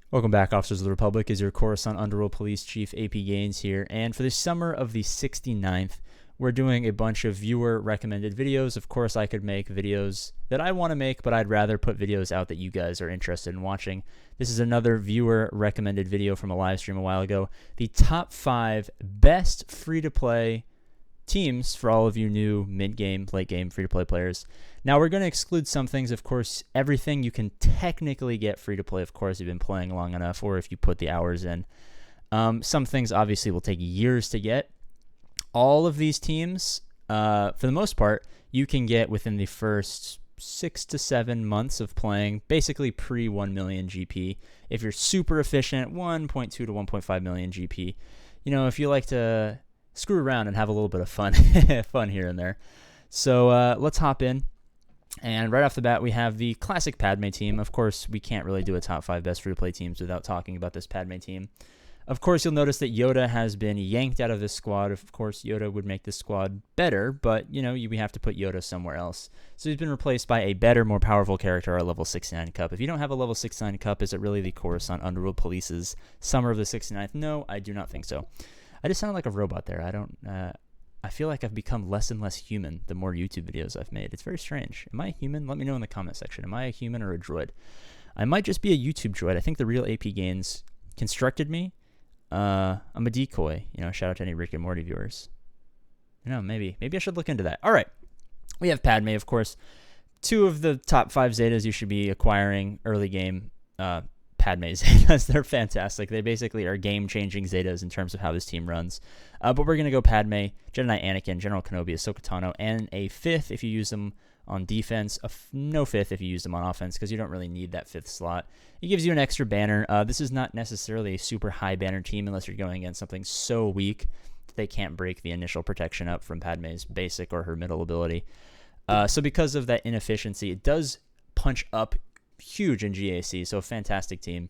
Welcome back, Officers of the Republic. Is your Coruscant Underworld Police Chief AP Gaines here, and for the summer of the 69th, we're doing a bunch of viewer recommended videos. Of course, I could make videos that I want to make, but I'd rather put videos out that you guys are interested in watching. This is another viewer recommended video from a live stream a while ago. The top 5 best free-to-play teams for all of you new mid-game, late-game free-to-play players. Now, we're going to exclude some things. Of course, everything you can technically get free-to-play, of course, you've been playing long enough, or if you put the hours in. Some things, obviously, will take years to get. All of these teams, for the most part, you can get within the first 6 to 7 months of playing, basically pre-1 million GP. If you're super efficient, 1.2 to 1.5 million GP. You know, if you like to screw around and have a little bit of fun fun here and there. So let's hop in. And right off the bat, we have the classic Padme team. Of course, we can't really do a top 5 best free-to-play teams without talking about this Padme team. Of course, you'll notice that Yoda has been yanked out of this squad. Of course, Yoda would make this squad better, but, you know, we have to put Yoda somewhere else. So he's been replaced by a better, more powerful character, our level 69 Cup. If you don't have a level 69 Cup, is it really the Coruscant Underworld Police's Summer of the 69th? No, I do not think so. I just sound like a robot there. I feel like I've become less and less human the more YouTube videos I've made. It's very strange. Am I a human? Let me know in the comment section. Am I a human or a droid? I might just be a YouTube droid. I think the real AP Gaines constructed me. I'm a decoy. You know, shout out to any Rick and Morty viewers. You know, maybe I should look into that. All right. We have Padme, of course. 2 of the top 5 Zetas you should be acquiring early game. Padme Zetas. They're fantastic. They basically are game-changing Zetas in terms of how this team runs. But we're going to go Padme, Jedi Knight Anakin, General Kenobi, Ahsoka Tano, and a 5th if you use them on defense. No 5th if you use them on offense, because you don't really need that 5th slot. It gives you an extra banner. This is not necessarily a super high banner team unless you're going against something so weak that they can't break the initial protection up from Padme's basic or her middle ability. So because of that inefficiency, it does punch up huge in GAC, so a fantastic team.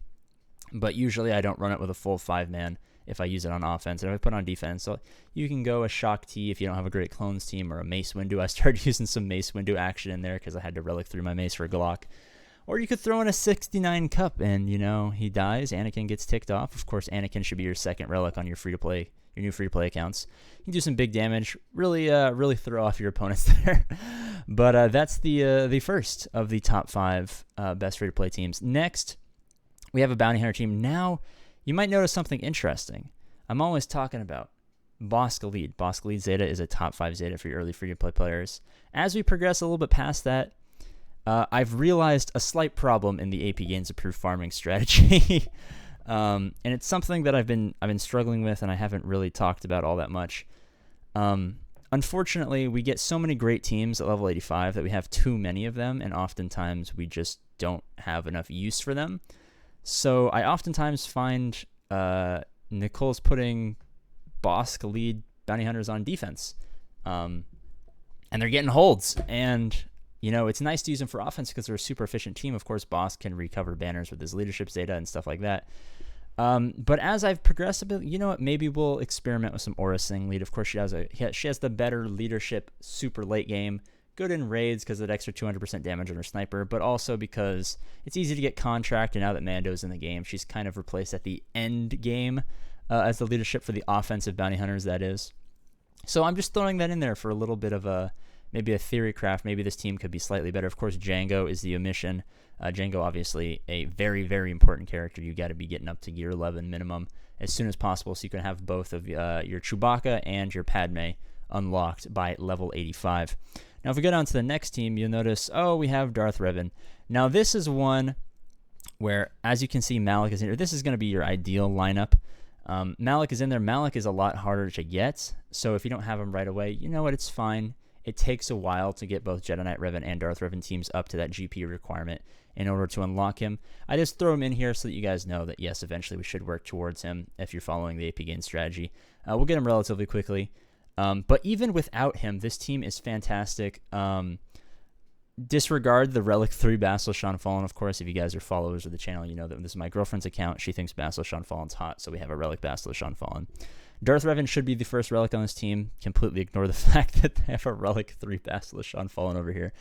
But usually I don't run it with a full 5-man if I use it on offense. And if I put it on defense, so you can go a Shock T if you don't have a great clones team, or a Mace Windu. I started using some Mace Windu action in there because I had to relic through my Mace for Glock. Or you could throw in a 69 Cup and, you know, he dies, Anakin gets ticked off. Of course, Anakin should be your second relic on your free-to-play, your new free-to-play accounts. You can do some big damage, really throw off your opponents there. But that's the first of the top 5 best free-to-play teams. Next, we have a Bounty Hunter team. Now, you might notice something interesting. I'm always talking about Bosk Elite. Bosk Elite Zeta is a top 5 Zeta for your early free-to-play players. As we progress a little bit past that, I've realized a slight problem in the AP Gains approved farming strategy. And it's something that I've been struggling with, and I haven't really talked about all that much. Unfortunately, we get so many great teams at level 85 that we have too many of them, and oftentimes we just don't have enough use for them. So I oftentimes find Nicole's putting Bosk lead bounty hunters on defense, and they're getting holds. And you know, it's nice to use them for offense because they're a super efficient team. Of course, Bosk can recover banners with his leadership Zeta and stuff like that. But as I've progressed a bit, you know what? Maybe we'll experiment with some Aura Sing lead. Of course, she has the better leadership super late game. Good in raids because of that extra 200% damage on her sniper, but also because it's easy to get contract, and now that Mando's in the game, she's kind of replaced at the end game as the leadership for the offensive bounty hunters, that is. So I'm just throwing that in there for a little bit of maybe a theory craft. Maybe this team could be slightly better. Of course, Django is the omission. Django, obviously, a very, very important character. You got to be getting up to gear 11 minimum as soon as possible, so you can have both of your Chewbacca and your Padme unlocked by level 85. Now, if we go down to the next team, you'll notice, we have Darth Revan. Now, this is one where, as you can see, Malik is in there. This is going to be your ideal lineup. Malik is in there. Malik is a lot harder to get, so if you don't have him right away, you know what? It's fine. It takes a while to get both Jedi Knight Revan and Darth Revan teams up to that GP requirement in order to unlock him. I just throw him in here so that you guys know that, yes, eventually we should work towards him if you're following the AP Gain strategy. We'll get him relatively quickly. But even without him, this team is fantastic. Disregard the Relic 3 Basilisk Sean Fallen, of course. If you guys are followers of the channel, you know that this is my girlfriend's account. She thinks Basilisk Sean Fallen's hot, so we have a Relic Basilisk Sean Fallen. Darth Revan should be the first Relic on this team. Completely ignore the fact that they have a Relic 3 Basilisk Sean Fallen over here.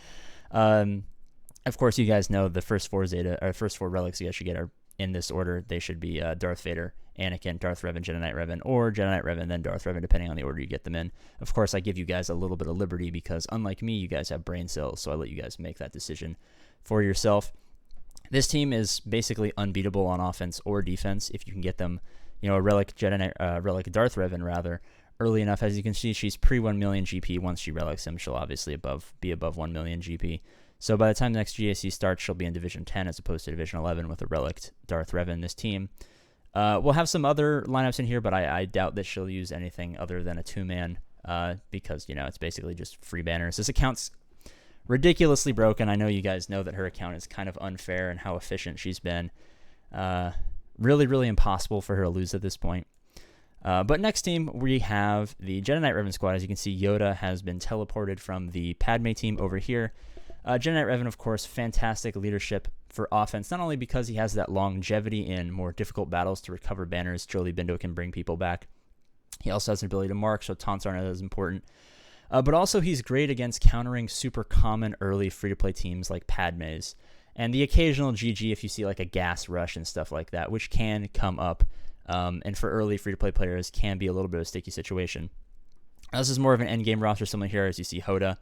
Of course, you guys know the first 4 Relics you guys should get are in this order, they should be Darth Vader, Anakin, Darth Revan, Jedi Knight Revan, or Jedi Knight Revan, then Darth Revan, depending on the order you get them in. Of course, I give you guys a little bit of liberty because, unlike me, you guys have brain cells, so I let you guys make that decision for yourself. This team is basically unbeatable on offense or defense if you can get them, a relic relic Darth Revan rather early enough. As you can see, she's pre 1 million GP. Once she relics him, she'll obviously be above 1 million GP. So by the time the next GAC starts, she'll be in Division 10 as opposed to Division 11 with a relic Darth Revan. This team we'll have some other lineups in here, but I doubt that she'll use anything other than a 2-man because it's basically just free banners. This account's ridiculously broken. I know you guys know that her account is kind of unfair and how efficient she's been. Really, really impossible for her to lose at this point. But next team, we have the Jedi Knight Revan squad. As you can see, Yoda has been teleported from the Padme team over here. Jedi Knight Revan, of course, fantastic leadership for offense, not only because he has that longevity in more difficult battles to recover banners. Jolie Bindo can bring people back. He also has an ability to mark, so taunts aren't as important. But also he's great against countering super common early free-to-play teams like Padme's. And the occasional GG if you see like a gas rush and stuff like that, which can come up. And for early free-to-play players can be a little bit of a sticky situation. This is more of an endgame roster similar here as you see Hoda.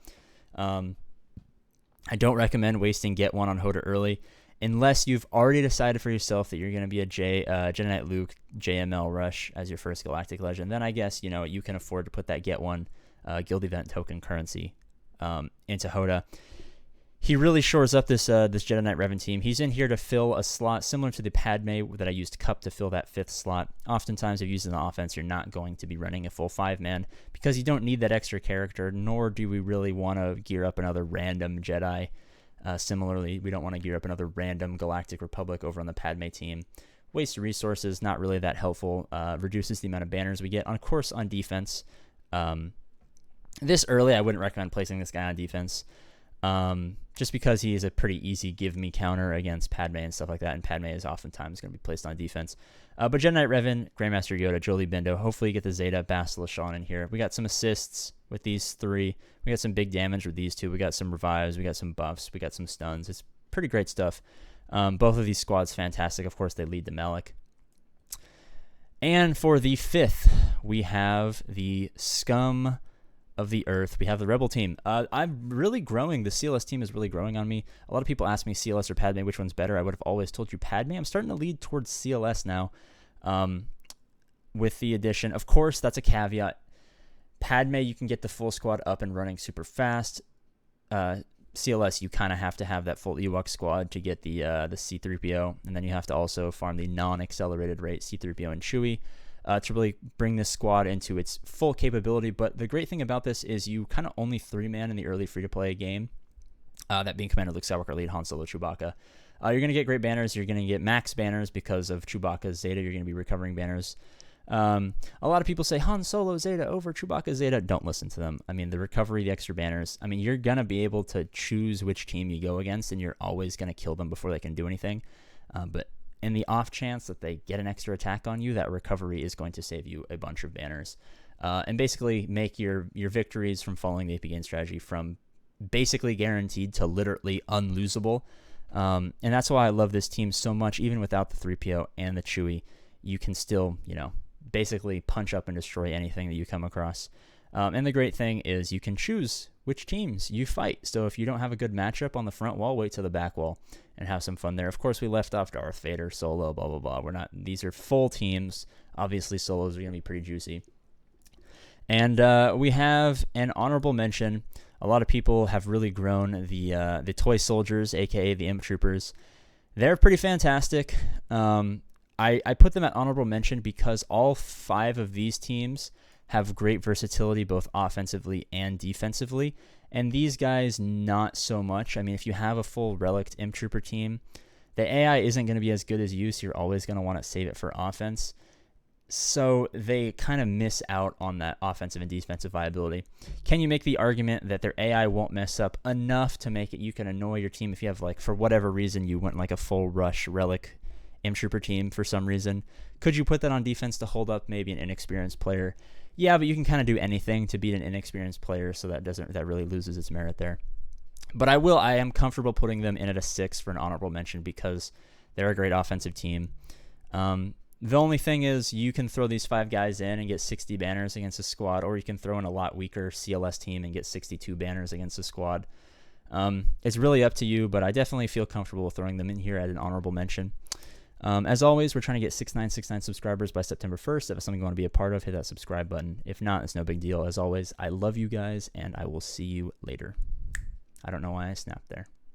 I don't recommend wasting Get 1 on Hoda early unless you've already decided for yourself that you're going to be a Jedi Knight Luke JML rush as your first Galactic Legend. Then I guess you can afford to put that Get 1 guild event token currency into Hoda. He really shores up this Jedi Knight Revan team. He's in here to fill a slot similar to the Padme that I used Cup to fill that 5th slot. Oftentimes, if you use it in the offense, you're not going to be running a full 5-man because you don't need that extra character, nor do we really want to gear up another random Jedi. Similarly, we don't want to gear up another random Galactic Republic over on the Padme team. Waste resources, not really that helpful. Reduces the amount of banners we get. Of course, on defense, this early, I wouldn't recommend placing this guy on defense. Just because he is a pretty easy give me counter against Padme and stuff like that, and Padme is oftentimes going to be placed on defense. But Jedi Knight Revan, Grandmaster Yoda, Jolie Bindo, hopefully you get the Zeta, Bastila Shan in here. We got some assists with these 3. We got some big damage with these 2. We got some revives, we got some buffs, we got some stuns. It's pretty great stuff. Both of these squads fantastic. Of course, they lead to Malik. And for the 5th, we have the Scum of the Earth. We have the Rebel team. I'm really growing. The CLS team is really growing on me. A lot of people ask me CLS or Padme, which one's better. I would have always told you Padme. I'm starting to lead towards CLS now with the addition. Of course, that's a caveat. Padme, you can get the full squad up and running super fast. CLS, you kind of have to have that full Ewok squad to get the C-3PO, and then you have to also farm the non-accelerated rate C-3PO and Chewie. To really bring this squad into its full capability. But the great thing about this is you kind of only 3-man in the early free-to-play game, that being Commander Luke Skywalker, lead Han Solo, Chewbacca. You're going to get great banners. You're going to get max banners because of Chewbacca's Zeta. You're going to be recovering banners. A lot of people say Han Solo Zeta over Chewbacca Zeta. Don't listen to them. I mean, the recovery, the extra banners. I mean, you're going to be able to choose which team you go against, and you're always going to kill them before they can do anything. But in the off chance that they get an extra attack on you, that recovery is going to save you a bunch of banners. And basically make your victories from following the AP game strategy from basically guaranteed to literally unlosable. And that's why I love this team so much. Even without the 3PO and the Chewie, you can still, basically punch up and destroy anything that you come across. And the great thing is you can choose which teams you fight. So if you don't have a good matchup on the front wall, wait to the back wall and have some fun there. Of course, we left off Darth Vader, Solo, blah, blah, blah. These are full teams. Obviously, solos are going to be pretty juicy. And we have an honorable mention. A lot of people have really grown the toy soldiers, aka the Imp Troopers. They're pretty fantastic. I put them at honorable mention because all 5 of these teams have great versatility both offensively and defensively, and these guys not so much. I mean, if you have a full Relict Imp Trooper team, the AI isn't going to be as good as you, so you're always going to want to save it for offense. So they kind of miss out on that offensive and defensive viability. Can you make the argument that their AI won't mess up enough to make it you can annoy your team if you have, like, for whatever reason, you went like a full Rush Relic Imp Trooper team for some reason? Could you put that on defense to hold up maybe an inexperienced player? Yeah, but you can kind of do anything to beat an inexperienced player, so that really loses its merit there. But I am comfortable putting them in at a 6 for an honorable mention because They're a great offensive team. The only thing is you can throw these 5 guys in and get 60 banners against a squad, or you can throw in a lot weaker CLS team and get 62 banners against a squad. It's really up to you, but I definitely feel comfortable throwing them in here at an honorable mention. As always, we're trying to get 6969 subscribers by September 1st. If it's something you want to be a part of, hit that subscribe button. If not, it's no big deal. As always, I love you guys, and I will see you later. I don't know why I snapped there.